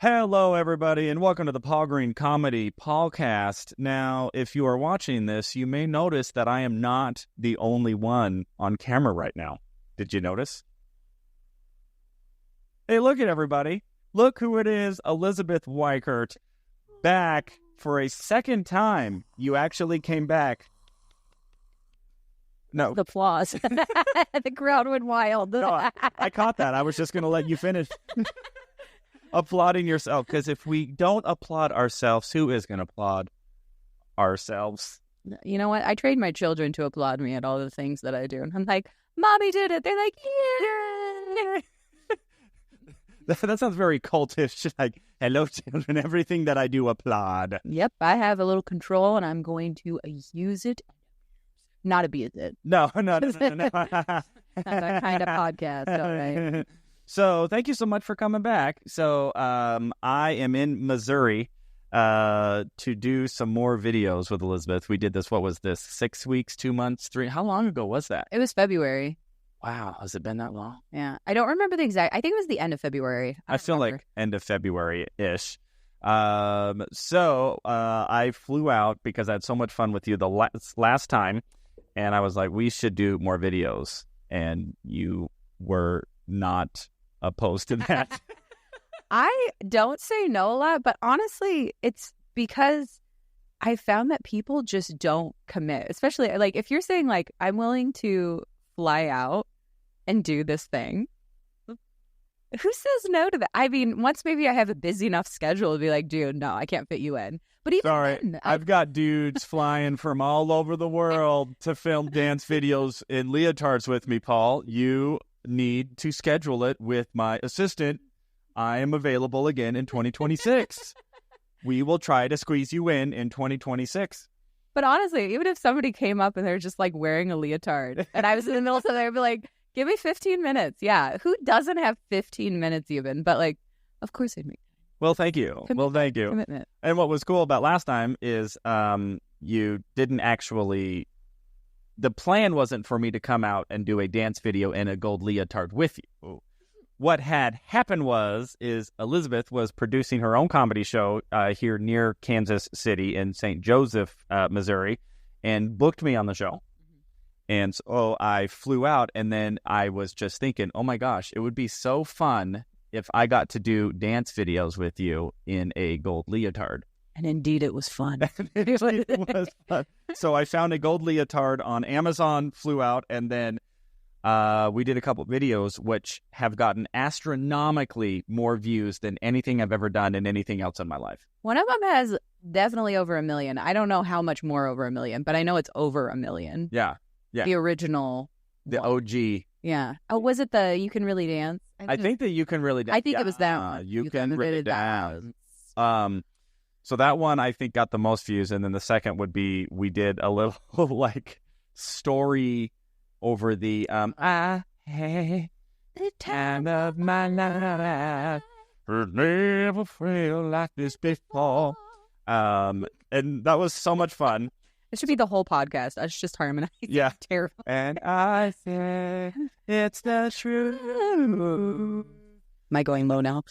Hello, everybody, and welcome to the Paul Green Comedy PaulCast. Now, if you are watching this, you may notice that I am not the only one on camera right now. Did you notice? Hey, look at everybody. Look who it is, Elisabeth Wykert, back for a second time. You actually came back. No. The applause. The crowd went wild. No, I caught that. I was just going to let you finish. Applauding yourself, because if we don't applaud ourselves, who is going to applaud ourselves? You know what? I train my children to applaud me at all the things that I do. And I'm like, Mommy did it. They're like, yeah. That sounds very cultish. Like, hello, children. Everything that I do, applaud. Yep, I have a little control, and I'm going to use it, not abuse it. No. Not that kind of podcast, all right. So thank you so much for coming back. So I am in Missouri to do some more videos with Elisabeth. We did this, what was this, 6 weeks, 2 months, 3? How long ago was that? It was February. Wow, has it been that long? Yeah, I don't remember the exact, I think it was the end of February. I feel remember. like end of February-ish. So I flew out because I had so much fun with you the last time, and I was like, we should do more videos, and you were not opposed to that. I don't say no a lot, but honestly, it's because I found that people just don't commit. Especially, like, if you're saying, like, I'm willing to fly out and do this thing, who says no to that? I mean, once maybe I have a busy enough schedule to be like, dude, no, I can't fit you in. But even Sorry, then, I've got dudes flying from all over the world to film dance videos in leotards with me, Paul. You need to schedule it with my assistant. I am available again in 2026. We will try to squeeze you in 2026. But honestly, even if somebody came up and they're just like wearing a leotard and I was in the middle of something, I'd be like, give me 15 minutes. Yeah. Who doesn't have 15 minutes even? But like, of course I'd make. Well, thank you. Thank you. Commitment. And what was cool about last time is you didn't actually... The plan wasn't for me to come out and do a dance video in a gold leotard with you. What had happened is Elisabeth was producing her own comedy show here near Kansas City in St. Joseph, Missouri, and booked me on the show. And so I flew out, and then I was just thinking, oh my gosh, it would be so fun if I got to do dance videos with you in a gold leotard. And indeed, it was fun. It was fun. So I found a gold leotard on Amazon, flew out, and then we did a couple videos which have gotten astronomically more views than anything I've ever done in anything else in my life. One of them has definitely over 1 million. I don't know how much more over 1 million, but I know it's over 1 million. Yeah. The original. The OG. Yeah. Oh, was it the You Can Really Dance? I think that You Can Really Dance. I think it was that one. You Can Really Dance. So that one, I think, got the most views. And then the second would be, we did a little, like, story over the, I had the time of my life. Never felt like this before. And that was so much fun. It should be the whole podcast. Us just harmonize. Yeah. Terrible. And I say it's the truth. Am I going low now?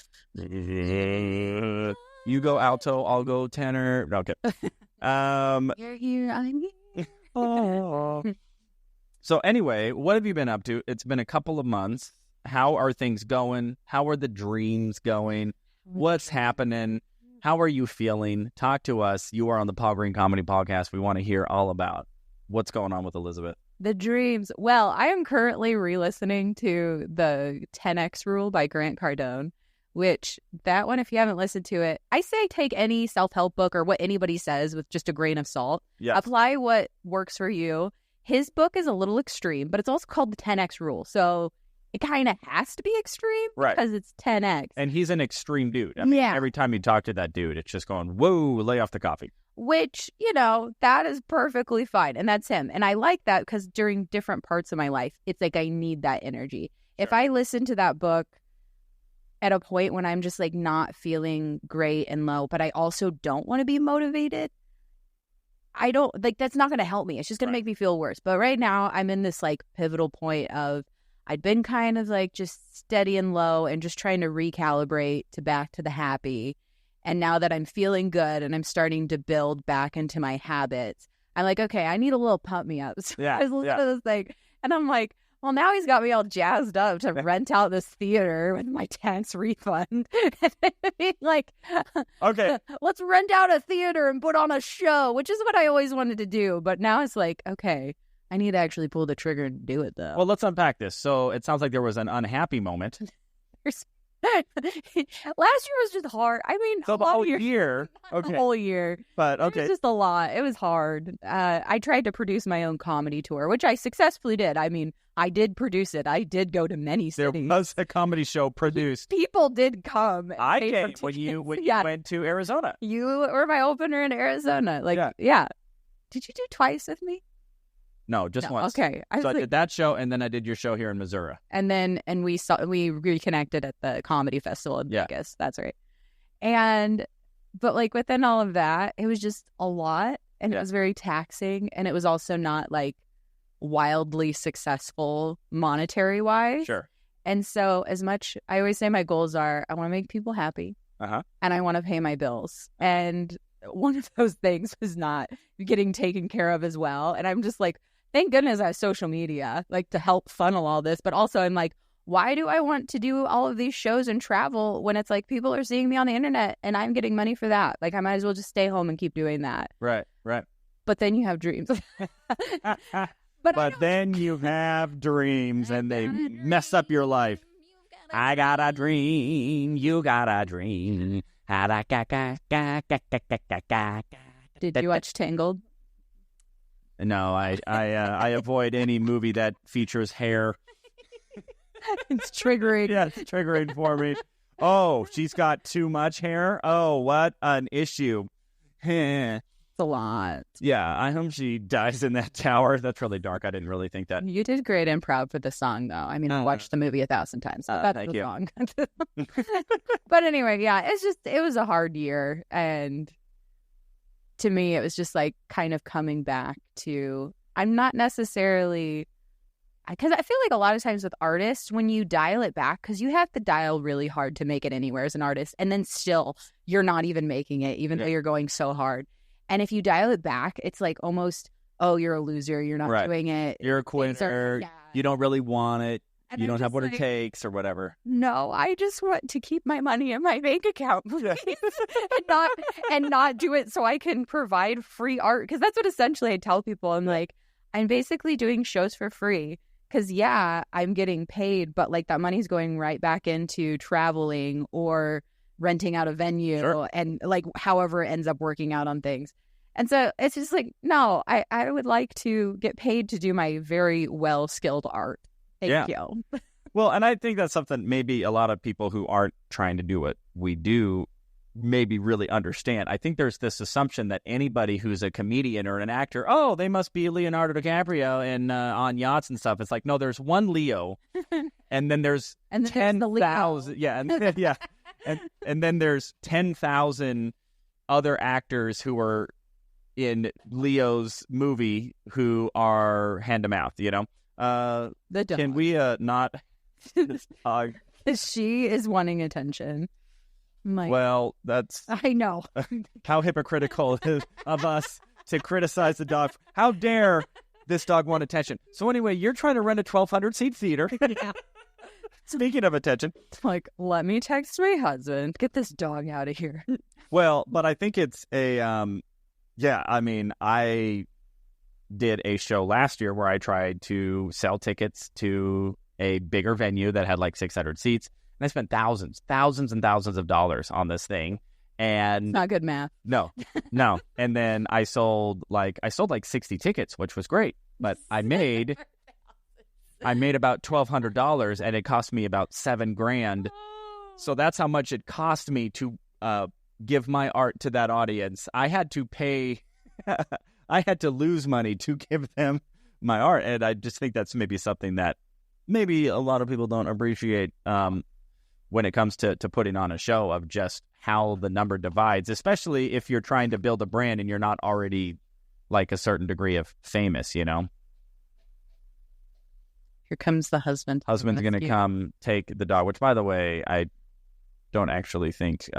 You go alto, I'll go tenor. Okay. You're here, I'm here. Oh. So anyway, what have you been up to? It's been a couple of months. How are things going? How are the dreams going? What's happening? How are you feeling? Talk to us. You are on the Paul Green Comedy Podcast. We want to hear all about what's going on with Elisabeth. The dreams. Well, I am currently re-listening to the 10X Rule by Grant Cardone. Which, that one, if you haven't listened to it, I say take any self-help book or what anybody says with just a grain of salt. Yes. Apply what works for you. His book is a little extreme, but it's also called the 10X Rule. So it kind of has to be extreme because it's 10X. And he's an extreme dude. I mean, every time you talk to that dude, it's just going, whoa, lay off the coffee. Which, that is perfectly fine. And that's him. And I like that because during different parts of my life, it's like I need that energy. Sure. If I listen to that book at a point when I'm just like not feeling great and low, but I also don't want to be motivated, I don't like, that's not going to help me. It's just going to make me feel worse. But right now I'm in this like pivotal point of I'd been kind of like just steady and low and just trying to recalibrate to back to the happy. And now that I'm feeling good and I'm starting to build back into my habits, I'm like, okay, I need a little pump me up. So I was listening to this thing and I'm like, well, now he's got me all jazzed up to rent out this theater with my tax refund. Like, okay, let's rent out a theater and put on a show, which is what I always wanted to do. But now it's like, okay, I need to actually pull the trigger and do it, though. Well, let's unpack this. So it sounds like there was an unhappy moment. Last year was just hard. I mean, so the whole year. Okay. The whole year. But okay. It was just a lot. It was hard. I tried to produce my own comedy tour, which I successfully did. I mean, I did produce it. I did go to many cities. There was a comedy show produced. People did come. I came when you went to Arizona. You were my opener in Arizona. Like, yeah. Did you do twice with me? No, just once. Okay. So I did that show, and then I did your show here in Missouri. And we reconnected at the comedy festival in Vegas. That's right. But like within all of that, it was just a lot, and it was very taxing, and it was also not like wildly successful monetary wise. Sure. And so as much, I always say my goals are, I want to make people happy, and I want to pay my bills, and one of those things was not getting taken care of as well. And I'm just like, thank goodness I have social media, like, to help funnel all this. But also I'm like, why do I want to do all of these shows and travel when it's like people are seeing me on the internet and I'm getting money for that? Like, I might as well just stay home and keep doing that. Right. But then you have dreams. But then you have dreams and they mess up your life. I got a dream. You got a dream. Did you watch Tangled? No, I avoid any movie that features hair. It's triggering. Yeah, it's triggering for me. Oh, she's got too much hair? Oh, what an issue. It's a lot. Yeah, I hope she dies in that tower. That's really dark. I didn't really think that. You did great improv for the song, though. I mean, I watched the movie 1,000 times. So that's the song. But anyway, yeah, it was a hard year. And to me, it was just like kind of coming back to, I'm not necessarily, because I feel like a lot of times with artists, when you dial it back, because you have to dial really hard to make it anywhere as an artist, and then still you're not even making it, even though you're going so hard. And if you dial it back, it's like almost, oh, you're a loser. You're not doing it. You're a quitter. You don't really want it. And you don't have what it takes or whatever. No, I just want to keep my money in my bank account, please. and not do it so I can provide free art. Because that's what essentially I tell people. I'm like, I'm basically doing shows for free. Because, I'm getting paid, but like that money's going right back into traveling or renting out a venue and like however it ends up working out on things. And so it's just like, no, I would like to get paid to do my very well-skilled art. Thank you. Well, and I think that's something maybe a lot of people who aren't trying to do what we do maybe really understand. I think there's this assumption that anybody who's a comedian or an actor, oh, they must be Leonardo DiCaprio and on yachts and stuff. It's like, no, there's one Leo, and then there's 10,000. Yeah, and then there's 10,000 other actors who are in Leo's movie who are hand to mouth. You know, the dog. Can we not? This dog. She is wanting attention. Well, that's... I know. How hypocritical of us to criticize the dog. How dare this dog want attention? So anyway, you're trying to rent a 1,200-seat theater. Yeah. Speaking of attention. Like, let me text my husband. Get this dog out of here. Well, but I think it's a... I mean, I did a show last year where I tried to sell tickets to a bigger venue that had like 600 seats. And I spent thousands and thousands of dollars on this thing. And it's not good math. No. And then I sold like 60 tickets, which was great. But I made about $1,200 and it cost me about $7,000. So that's how much it cost me to give my art to that audience. I had to pay, I had to lose money to give them my art. And I just think that's maybe something that maybe a lot of people don't appreciate when it comes to putting on a show, of just how the number divides, especially if you're trying to build a brand and you're not already like a certain degree of famous, you know? Here comes the husband. Husband's going to come take the dog, which, by the way, I don't actually think...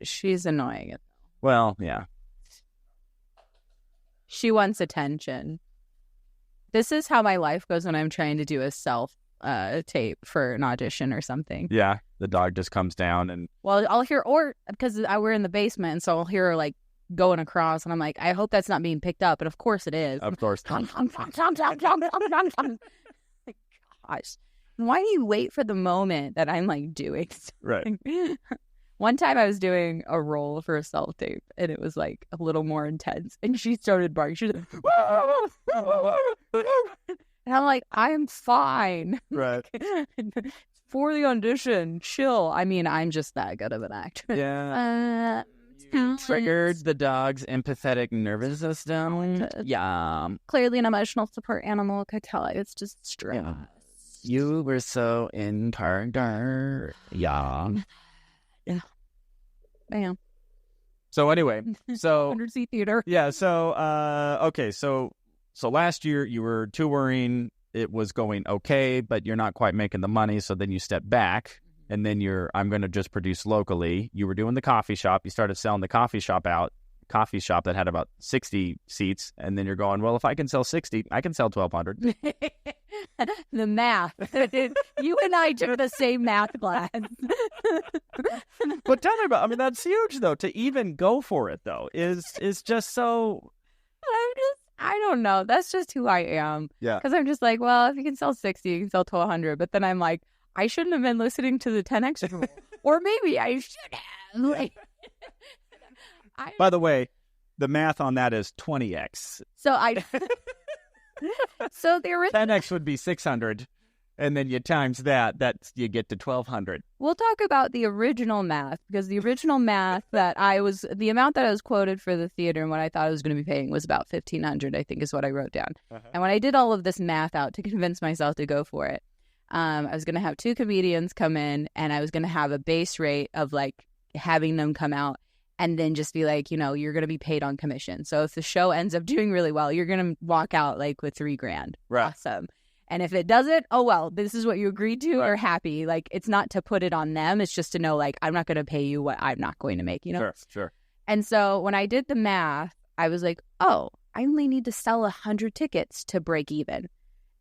She's annoying. Well, yeah. She wants attention. This is how my life goes when I'm trying to do a self tape for an audition or something. Yeah, the dog just comes down and... Well, I'll hear, or because we're in the basement, so I'll hear her like going across, and I'm like, I hope that's not being picked up, and of course it is. Of course. Gosh, why do you wait for the moment that I'm like doing something? Right. One time I was doing a role for a self tape, and it was like a little more intense, and she started barking. She was like, and I'm like, I'm fine. Right. For the audition, chill. I mean, I'm just that good of an actress. Yeah. Triggered the dog's empathetic nervous system. Yeah. Clearly an emotional support animal. Could tell it's just stress. Yeah. You were so in character. Yeah. Yeah. Bam. So anyway, so 100-seat theater. Yeah. So okay. So last year you were touring. It was going okay, but you're not quite making the money. So then you step back, and then I'm going to just produce locally. You were doing the coffee shop. You started selling the coffee shop that had about 60 seats, and then you're going, well, if I can sell 60, I can sell 1,200. The math. You and I took the same math class. But tell me about, I mean, that's huge, though. To even go for it, though, is just so... I don't know. That's just who I am. Yeah. Because I'm just like, well, if you can sell 60, you can sell 1,200. But then I'm like, I shouldn't have been listening to the 10X rule. Or maybe I should have. Like, By the way, the math on that is 20X. So so the original 10X would be 600, and then you times that's you get to 1,200. We'll talk about the original math, because the original math the amount that I was quoted for the theater and what I thought I was going to be paying was about 1,500, I think is what I wrote down. Uh-huh. And when I did all of this math out to convince myself to go for it, I was going to have 2 comedians come in, and I was going to have a base rate of like having them come out. And then just be like, you're going to be paid on commission. So if the show ends up doing really well, you're going to walk out like with $3,000. Right. Awesome. And if it doesn't, oh, well, this is what you agreed to, or happy. Like, it's not to put it on them. It's just to know, like, I'm not going to pay you what I'm not going to make, Sure. And so when I did the math, I was like, oh, I only need to sell 100 tickets to break even.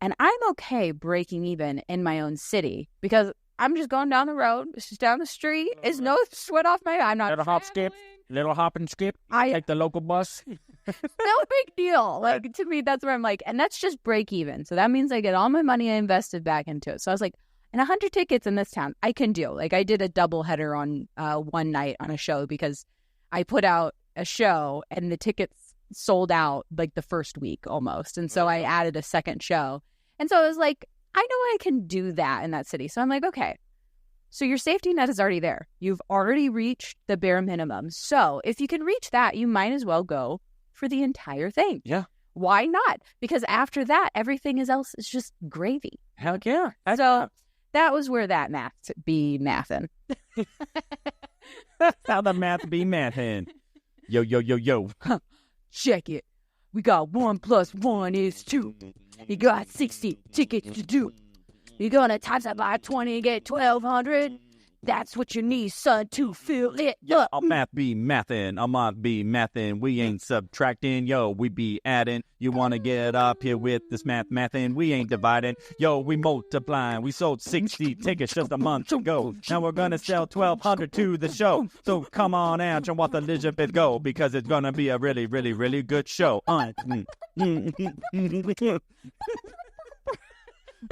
And I'm okay breaking even in my own city, because I'm just going down the road. It's just down the street. It's no sweat off my... I'm not... Little hop and skip. I take the local bus. No big deal. Like, to me, that's where I'm like, and that's just break even. So that means I get all my money I invested back into it. So I was like, and 100 tickets in this town, I can do. Like, I did a double header on one night on a show, because I put out a show and the tickets sold out like the first week almost. And so I added a second show. And so I was like, I know I can do that in that city. So I'm like, okay, so your safety net is already there. You've already reached the bare minimum. So if you can reach that, you might as well go for the entire thing. Yeah. Why not? Because after that, everything else is just gravy. Heck yeah. That was where that math be mathin'. That's how the math be mathin'. Yo. Check it. We got 1 + 1 is 2. You got 60 tickets to do. You're gonna times that by 20 and get 1,200. That's what you need, son, to fill it up. I'll math be mathin'. I'll math be mathin'. We ain't subtracting. Yo, we be adding. You want to get up here with this mathin'? We ain't dividing. Yo, we multiplying. We sold 60 tickets just a month ago. Now we're going to sell 1,200 to the show. So come on out and watch Elisabeth go, because it's going to be a really, really, really good show.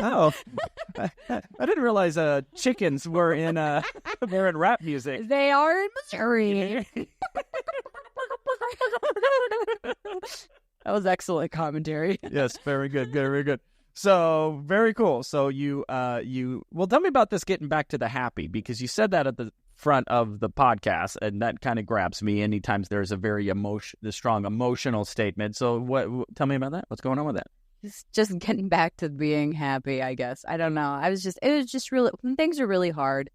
Oh, I didn't realize chickens were in rap music. They are in Missouri. That was excellent commentary. Yes, very good, very good. So very cool. So you well, tell me about this getting back to the happy, because you said that at the front of the podcast, and that kind of grabs me anytime there's a very strong emotional statement. So tell me about that. What's going on with that? Just getting back to being happy, I guess. I don't know. It was just really, when things are really hard,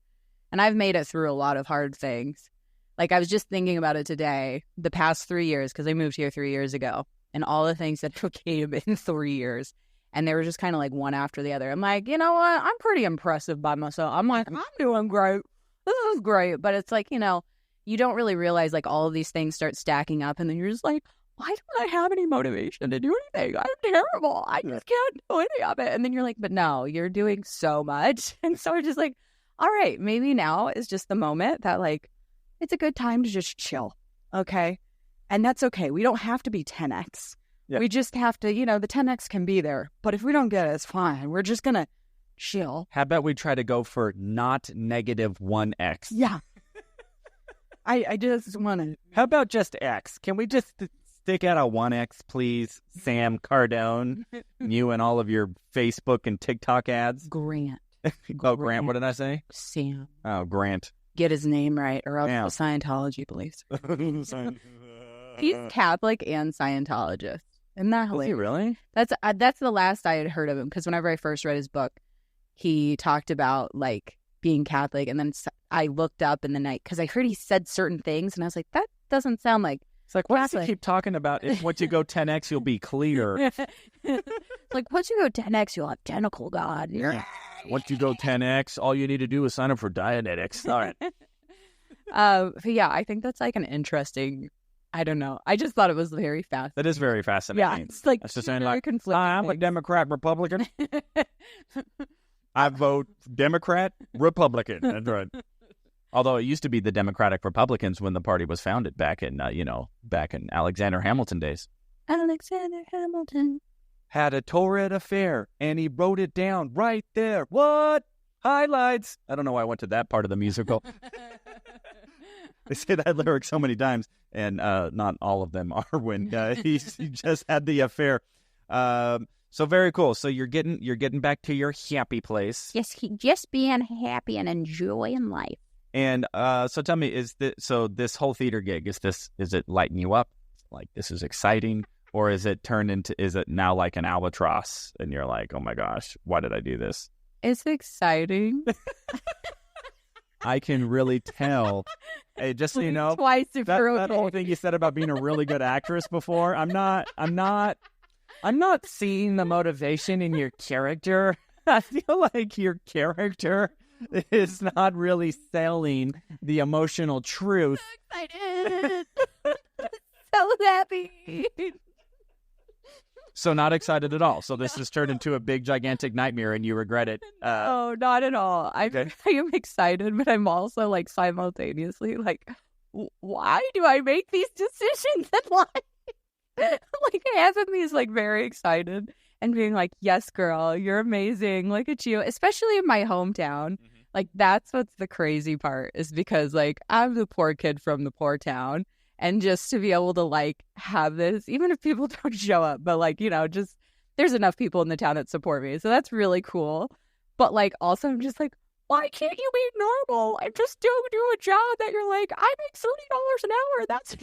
and I've made it through a lot of hard things. Like, I was just thinking about it today, the past 3 years, because I moved here 3 years ago, and all the things that came in 3 years. And they were just kind of like one after the other. I'm like, you know what? I'm pretty impressive by myself. I'm like, I'm doing great. This is great. But it's like, you know, you don't really realize like all of these things start stacking up. And then you're just like, why don't I have any motivation to do anything? I'm terrible. I just can't do any of it. And then you're like, but no, you're doing so much. And so we're just like, all right, maybe now is just the moment that like, it's a good time to just chill. Okay. And that's okay. We don't have to be 10X. Yeah. We just have to, you know, the 10X can be there. But if we don't get it, it's fine. We're just going to chill. How about we try to go for not negative 1X? Yeah. I just want to. How about just X? Can we just stick out a 1X, please? Sam Cardone, you and all of your Facebook and TikTok ads. Grant. Oh, Grant. What did I say? Sam. Oh, Grant. Get his name right, or else the Scientology believes. He's Catholic and Scientologist. Isn't that hilarious? Is he really? That's the last I had heard of him, because whenever I first read his book, he talked about like being Catholic, and then I looked up in the night because I heard he said certain things, and I was like, that doesn't sound like. It's like, what does he keep talking about? If once you go 10X, you'll be clear. Like, once you go 10X, you'll have tentacle God. Yeah. Once you go 10X, all you need to do is sign up for Dianetics. All right. But yeah, I think that's like an interesting. I don't know. I just thought it was very fast. That is very fascinating. Yeah, it's like that's just saying like, I'm a Democrat, Republican. I vote Democrat, Republican. That's right. Although it used to be the Democratic Republicans when the party was founded back in, back in Alexander Hamilton days. Alexander Hamilton had a torrid affair, and he wrote it down right there. What? Highlights. I don't know why I went to that part of the musical. They say that lyric so many times, and not all of them are when he just had the affair. So very cool. So you're getting back to your happy place. Yes, just being happy and enjoying life. And so tell me, this whole theater gig, is it lighting you up? Like, this is exciting? Or is it now like an albatross and you're like, oh my gosh, why did I do this? It's exciting. I can really tell. Hey, just so you know, twice if that, you're okay. That whole thing you said about being a really good actress before, I'm not seeing the motivation in your character. I feel like your character is not really selling the emotional truth. So excited. So happy. So not excited at all. So this has turned into a big, gigantic nightmare and you regret it. No, not at all. I am excited, but I'm also like simultaneously like, why do I make these decisions in life? Like, half of me is like very excited and being like, yes, girl, you're amazing. Look at you. Especially in my hometown. Mm-hmm. Like, that's what's the crazy part, is because like I'm the poor kid from the poor town. And just to be able to, like, have this, even if people don't show up, but, like, you know, just there's enough people in the town that support me. So that's really cool. But, like, also I'm just like, why can't you be normal and just do a job that you're like, I make $30 an hour. That's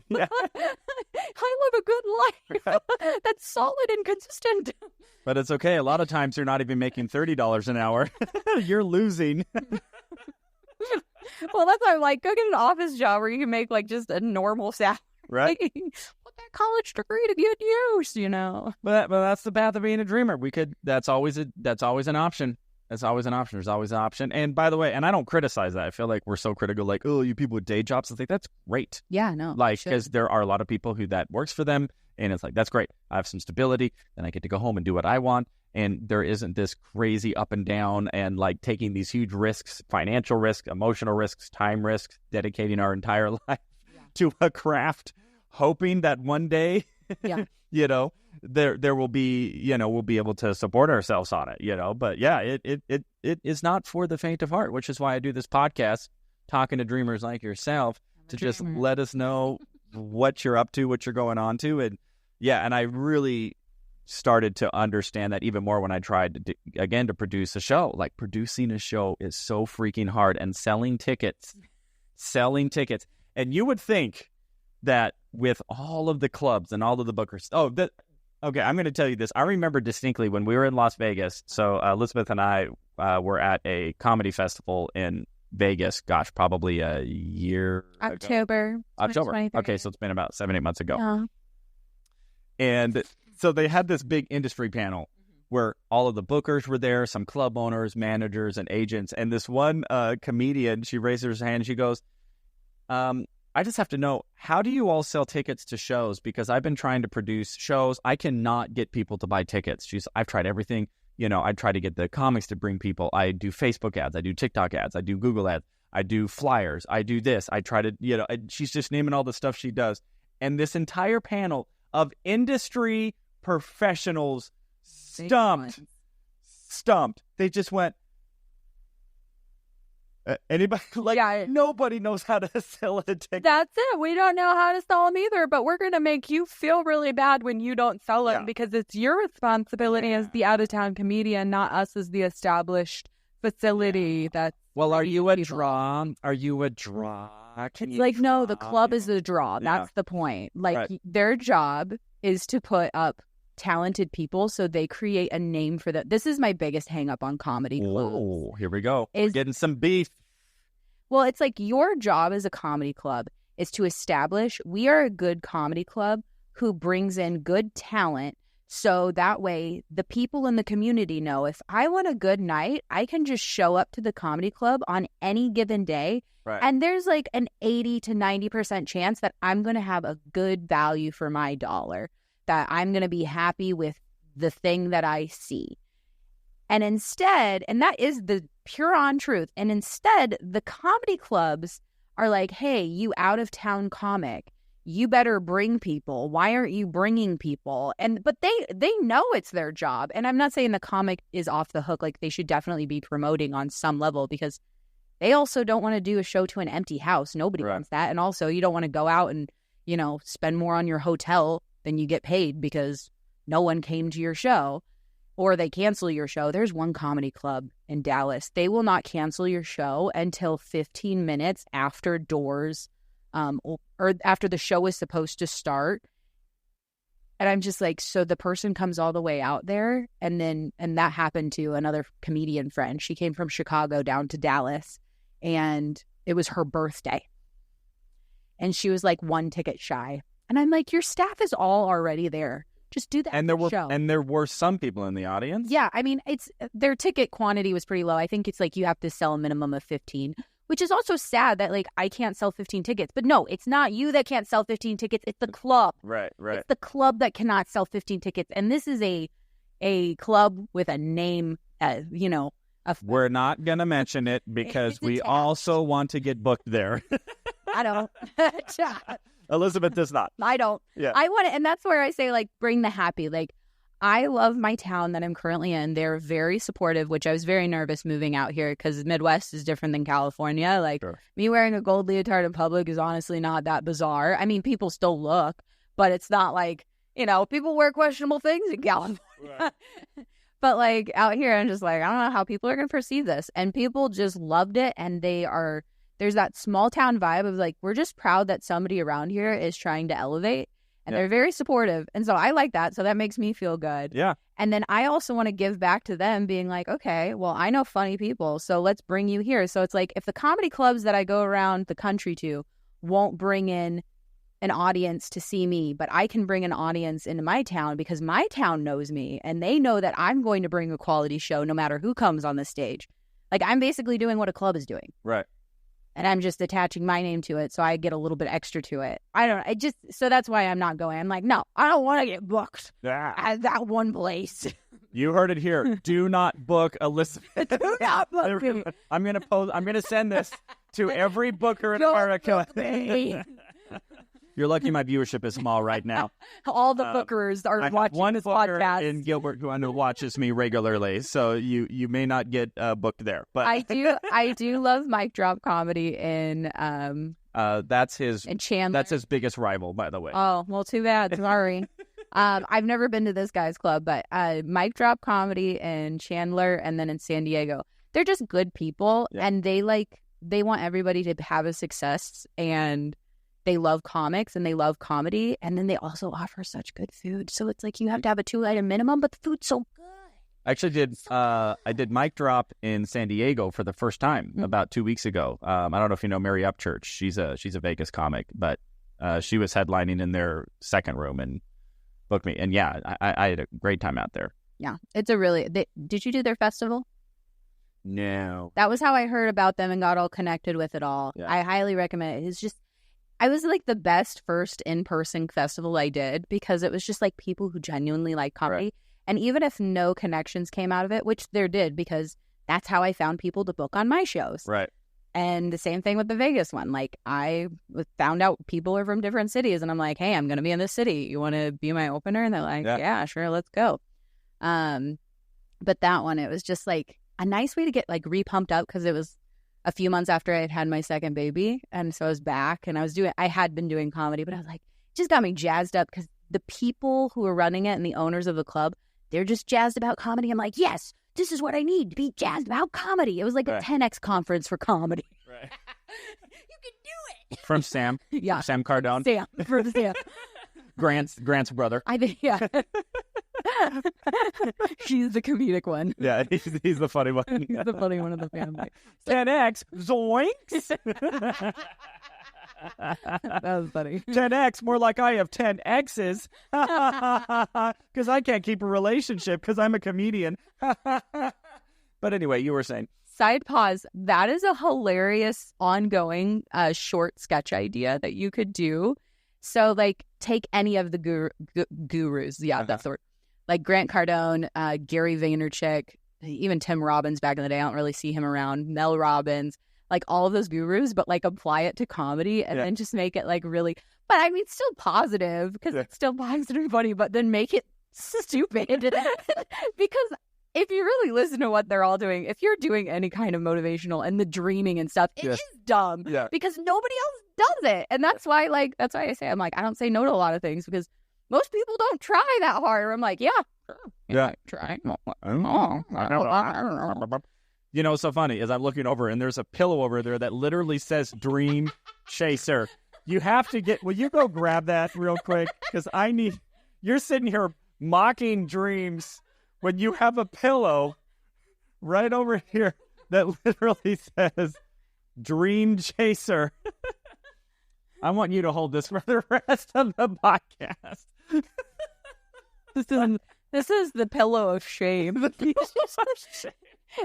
yeah. I live a good life. That's solid and consistent. But it's okay. A lot of times you're not even making $30 an hour. You're losing. Well, that's why I'm like, go get an office job where you can make like just a normal salary. Right. Put that college degree to good use, you know. But that's the path of being a dreamer. That's always an option. That's always an option. There's always an option. And by the way, and I don't criticize that. I feel like we're so critical, like, oh, you people with day jobs. I think that's great. Yeah, no. Like, because there are a lot of people who that works for them. And it's like, that's great. I have some stability. Then I get to go home and do what I want. And there isn't this crazy up and down and like taking these huge risks, financial risks, emotional risks, time risks, dedicating our entire life to a craft, hoping that one day, you know, there will be, you know, we'll be able to support ourselves on it, you know. But yeah, it is not for the faint of heart, which is why I do this podcast, talking to dreamers like yourself, to just let us know what you're up to, what you're going on to. And yeah, and I really started to understand that even more when I tried to produce a show. Like, producing a show is so freaking hard, and selling tickets. And you would think that with all of the clubs and all of the bookers, okay, I'm going to tell you this. I remember distinctly when we were in Las Vegas. So Elisabeth and I were at a comedy festival in Vegas. Gosh, probably a year October. Okay, so it's been about 7-8 months ago. Yeah. And so they had this big industry panel where all of the bookers were there, some club owners, managers, and agents. And this one comedian, she raises her hand and she goes, I just have to know, how do you all sell tickets to shows? Because I've been trying to produce shows. I cannot get people to buy tickets. I've tried everything. I try to get the comics to bring people. I do Facebook ads. I do TikTok ads. I do Google ads. I do flyers. I do this. I try to, she's just naming all the stuff she does. And this entire panel of industry professionals stumped. They just went, anybody? Nobody knows how to sell a ticket. That's it. We don't know how to sell them either, but we're going to make you feel really bad when you don't sell them because it's your responsibility as the out-of-town comedian, not us as the established facility. Are you a draw? Are you a draw? It's no, the club is the draw. That's the point. Their job is to put up talented people so they create a name for them. This is my biggest hang up on comedy clubs. Oh, here we go. We're getting some beef. Well, it's your job as a comedy club is to establish we are a good comedy club who brings in good talent. So that way the people in the community know if I want a good night, I can just show up to the comedy club on any given day. Right. And there's an 80 to 90% chance that I'm going to have a good value for my dollar, that I'm going to be happy with the thing that I see. And instead, and that is the pure on truth, and instead the comedy clubs are hey, you out of town comic, you better bring people. Why aren't you bringing people? But they know it's their job. And I'm not saying the comic is off the hook. They should definitely be promoting on some level because they also don't want to do a show to an empty house. Nobody wants that. And also you don't want to go out and, spend more on your hotel than you get paid because no one came to your show or they cancel your show. There's one comedy club in Dallas. They will not cancel your show until 15 minutes after doors or after the show is supposed to start. And I'm just so the person comes all the way out there. And that happened to another comedian friend. She came from Chicago down to Dallas and it was her birthday. And she was one ticket shy. And I'm your staff is all already there. Just do that. And there were some people in the audience. Yeah, I mean, their ticket quantity was pretty low. I think it's you have to sell a minimum of 15, which is also sad that I can't sell 15 tickets. But no, it's not you that can't sell 15 tickets. It's the club. Right. It's the club that cannot sell 15 tickets. And this is a club with a name, We're not going to mention it because we also want to get booked there. I don't. Elisabeth does not. I don't. Yeah. I want it. And that's where I say, bring the happy. I love my town that I'm currently in. They're very supportive, which I was very nervous moving out here because Midwest is different than California. Sure. Me wearing a gold leotard in public is honestly not that bizarre. I mean, people still look, but it's not people wear questionable things in California. Right. But out here, I'm just I don't know how people are going to perceive this. And people just loved it. And there's that small town vibe of we're just proud that somebody around here is trying to elevate. And they're very supportive. And so I like that. So that makes me feel good. Yeah. And then I also want to give back to them being okay, well, I know funny people. So let's bring you here. So it's if the comedy clubs that I go around the country to won't bring in an audience to see me, but I can bring an audience into my town because my town knows me and they know that I'm going to bring a quality show no matter who comes on the stage. I'm basically doing what a club is doing. Right. And I'm just attaching my name to it, so I get a little bit extra to it. So that's why I'm not going. I'm no, I don't want to get booked at that one place. You heard it here. Do not book Elisabeth. Do not book me. I'm gonna send this to every booker in America. You're lucky my viewership is small right now. All the bookers are watching one this booker podcast. in Gilbert who I know watches me regularly, so you may not get booked there. But I do love mic drop comedy in that's his in Chandler. That's his biggest rival, by the way. Oh well, too bad. Sorry. I've never been to this guy's club, but mic drop comedy in Chandler and then in San Diego. They're just good people, and they want everybody to have a success and. They love comics and they love comedy, and then they also offer such good food. So it's you have to have a 2-item minimum, but the food's so good. I actually did mic drop in San Diego for the first time about 2 weeks ago. I don't know if you know Mary Upchurch. She's a Vegas comic, but she was headlining in their second room and booked me. And yeah, I had a great time out there. Yeah. It's a really... did you do their festival? No. That was how I heard about them and got all connected with it all. Yeah. I highly recommend it. It's just... I was like the best first in-person festival I did because it was just like people who genuinely like comedy. Right. And even if no connections came out of it, which there did because that's how I found people to book on my shows. Right. And the same thing with the Vegas one. Like, I found out people are from different cities, and I'm like, hey, I'm going to be in this city. You want to be my opener? And they're like, yeah, sure, let's go. But that one, it was just like a nice way to get like re-pumped up because it was a few months after I had my second baby. And so I was back, and I had been doing comedy, but I was like, it just got me jazzed up because the people who were running it and the owners of the club, they're just jazzed about comedy. I'm like, yes. This is what I need to be jazzed about comedy. It was like a 10X conference for comedy. Right. You can do it. From Sam. Yeah. Sam Cardone. Sam. Grant's brother. I think, yeah. He's the comedic one. Yeah, he's the funny one. He's the funny one of the family. 10X, zoinks. That was funny. 10X, more like I have 10 X's. Because I can't keep a relationship because I'm a comedian. But anyway, you were saying. Side pause. That is a hilarious ongoing short sketch idea that you could do. So, like, take any of the gurus. Yeah, that's the word. Like Grant Cardone, Gary Vaynerchuk, even Tim Robbins back in the day. I don't really see him around. Mel Robbins. Like all of those gurus, but like apply it to comedy and then just make it like really, but I mean, still positive because it's still positive and funny, but then make it stupid. Because if you really listen to what they're all doing, if you're doing any kind of motivational and the dreaming and stuff, it is dumb because nobody else does it. And that's why I say, I'm like, I don't say no to a lot of things because most people don't try that hard. I'm like, try. You know, what's so funny is I'm looking over and there's a pillow over there that literally says Dream Chaser. You have to will you go grab that real quick? Because you're sitting here mocking dreams when you have a pillow right over here that literally says Dream Chaser. I want you to hold this for the rest of the podcast. This is the pillow of shame.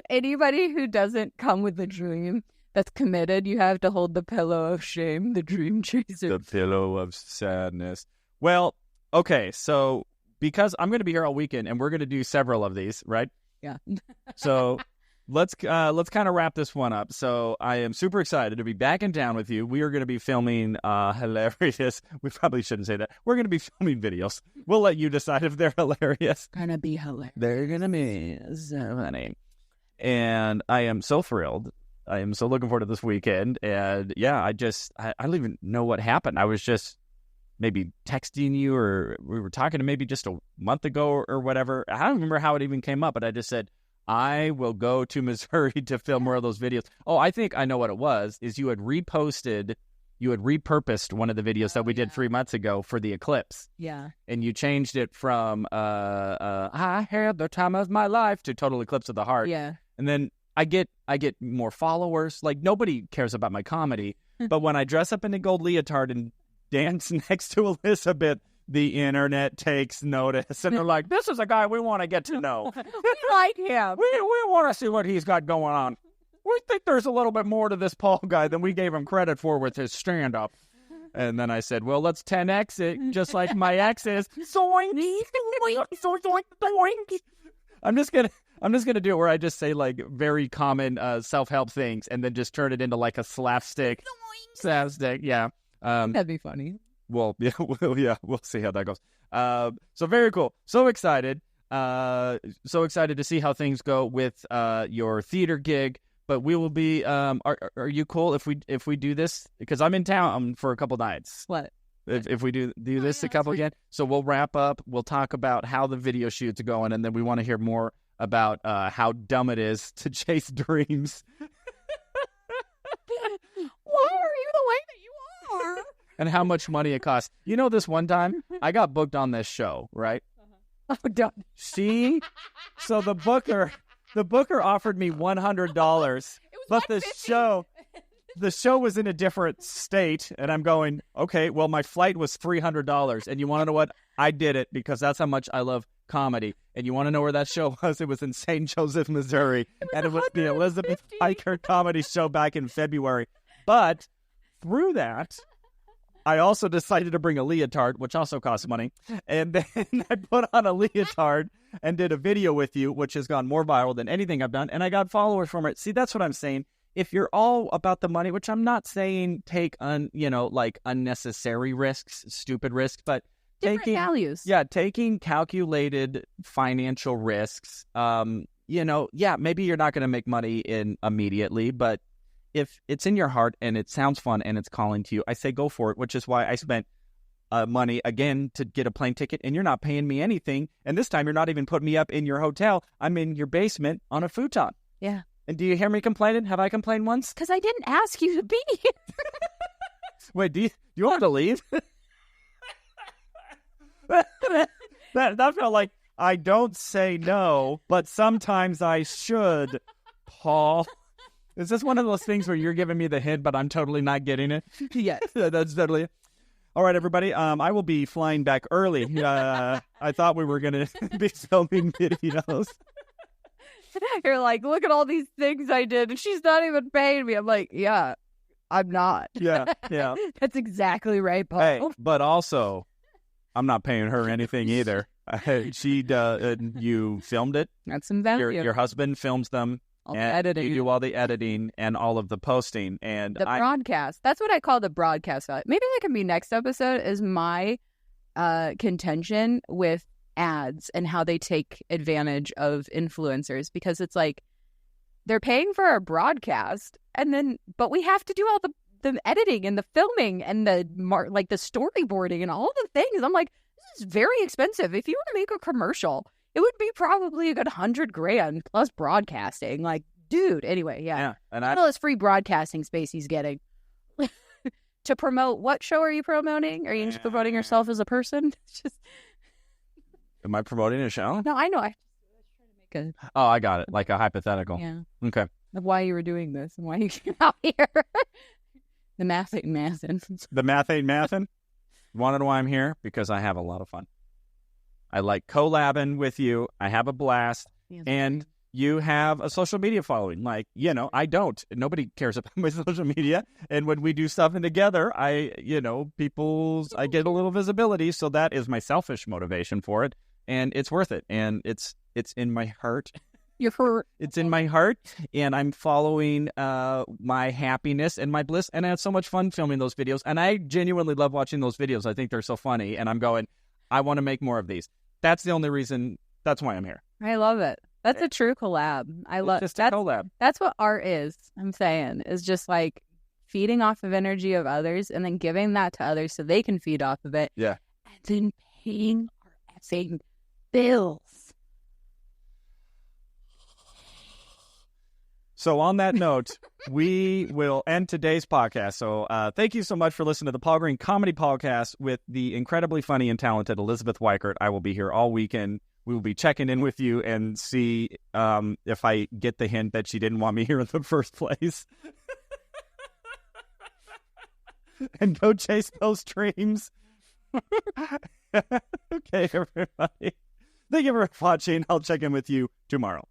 Anybody who doesn't come with a dream that's committed, you have to hold the pillow of shame, the dream chaser. The pillow of sadness. Well, okay, so because I'm going to be here all weekend and we're going to do several of these, right? Yeah. So let's kind of wrap this one up. So I am super excited to be back in town with you. We are going to be filming hilarious. We probably shouldn't say that. We're going to be filming videos. We'll let you decide if they're hilarious. Gonna be hilarious. They're going to be so funny. And I am so thrilled. I am so looking forward to this weekend. And yeah, I don't even know what happened. I was just maybe texting you or we were talking to maybe just a month ago or whatever. I don't remember how it even came up, but I just said, I will go to Missouri to film more of those videos. Oh, I think I know what it was, is you had repurposed one of the videos that we did 3 months ago for the eclipse. Yeah. And you changed it from I had the time of my life to Total Eclipse of the Heart. Yeah. And then I get more followers. Like, nobody cares about my comedy. But when I dress up in a gold leotard and dance next to Elisabeth, the internet takes notice. And they're like, this is a guy we want to get to know. We like him. We want to see what he's got going on. We think there's a little bit more to this Paul guy than we gave him credit for with his stand-up. And then I said, well, let's 10X it, just like my ex is. Zoink! Zoink! I'm just gonna do it where I just say like very common self-help things and then just turn it into like a slapstick. Yeah. That'd be funny. Well, we'll see how that goes. So very cool. So excited. So excited to see how things go with your theater gig. But we will be. Are you cool if we do this? Because I'm in town for a couple nights. What? If we do this a couple again, so we'll wrap up. We'll talk about how the video shoot's going, and then we want to hear more about how dumb it is to chase dreams. Why are you the way that you are? And how much money it costs. You know, this one time I got booked on this show, right? Oh, don't. See, so the booker offered me $100, but the show. the show was in a different state, and I'm going, okay, well, my flight was $300, and you want to know what? I did it because that's how much I love comedy. And you want to know where that show was? It was in St. Joseph, Missouri, and it was the Elisabeth Wykert comedy show back in February. But through that, I also decided to bring a leotard, which also costs money. And then I put on a leotard and did a video with you, which has gone more viral than anything I've done. And I got followers from it. See, that's what I'm saying. If you're all about the money, which I'm not saying take unnecessary risks, stupid risks, but different values. Yeah, taking calculated financial risks. Maybe you're not going to make money immediately, but if it's in your heart and it sounds fun and it's calling to you, I say go for it, which is why I spent money again to get a plane ticket, and you're not paying me anything. And this time you're not even putting me up in your hotel. I'm in your basement on a futon. Yeah. And do you hear me complaining? Have I complained once? Because I didn't ask you to be here. Wait, do you want to leave? that felt like I don't say no, but sometimes I should, Paul. Is this one of those things where you're giving me the hint, but I'm totally not getting it? Yes. That's totally it. All right, everybody. I will be flying back early. I thought we were going to be filming videos. You're like, look at all these things I did, and she's not even paying me. I'm like, yeah, I'm not. Yeah. That's exactly right, Paul. Hey, but also, I'm not paying her anything either. You filmed it. That's some value. Your husband films them. All the editing. You do all the editing and all of the posting. And the broadcast. That's what I call the broadcast value. Maybe that can be next episode, is my contention with ads and how they take advantage of influencers, because it's like they're paying for our broadcast, but we have to do all the editing and the filming and the storyboarding and all the things. I'm like, this is very expensive. If you want to make a commercial, it would be probably a good $100,000 plus broadcasting. Like, dude. Anyway, yeah. And all this free broadcasting space he's getting to promote. What show are you promoting? Are you just promoting yourself as a person? Am I promoting a show? No, I know. I was trying to make Oh, I got it. Like a hypothetical. Yeah. Okay. Of why you were doing this and why you came out here. The math ain't mathin'. The math ain't mathin'? Want to know why I'm here? Because I have a lot of fun. I like collabing with you. I have a blast. Yeah, and you have a social media following. Like, I don't. Nobody cares about my social media. And when we do stuff together, I get a little visibility. So that is my selfish motivation for it. And it's worth it. And it's in my heart. Your heart. It's in my heart. And I'm following my happiness and my bliss. And I had so much fun filming those videos. And I genuinely love watching those videos. I think they're so funny. And I'm going, I want to make more of these. That's the only reason. That's why I'm here. I love it. That's a true collab. It's just a collab. That's what art is. I'm saying, is just like feeding off of energy of others and then giving that to others so they can feed off of it. Yeah. And then paying our effing bills. So on that note, we will end today's podcast. So thank you so much for listening to the Paul Green Comedy Podcast with the incredibly funny and talented Elisabeth Wykert. I will be here all weekend. We will be checking in with you and see if I get the hint that she didn't want me here in the first place. And go chase those dreams. Okay, everybody. Thank you for watching. I'll check in with you tomorrow.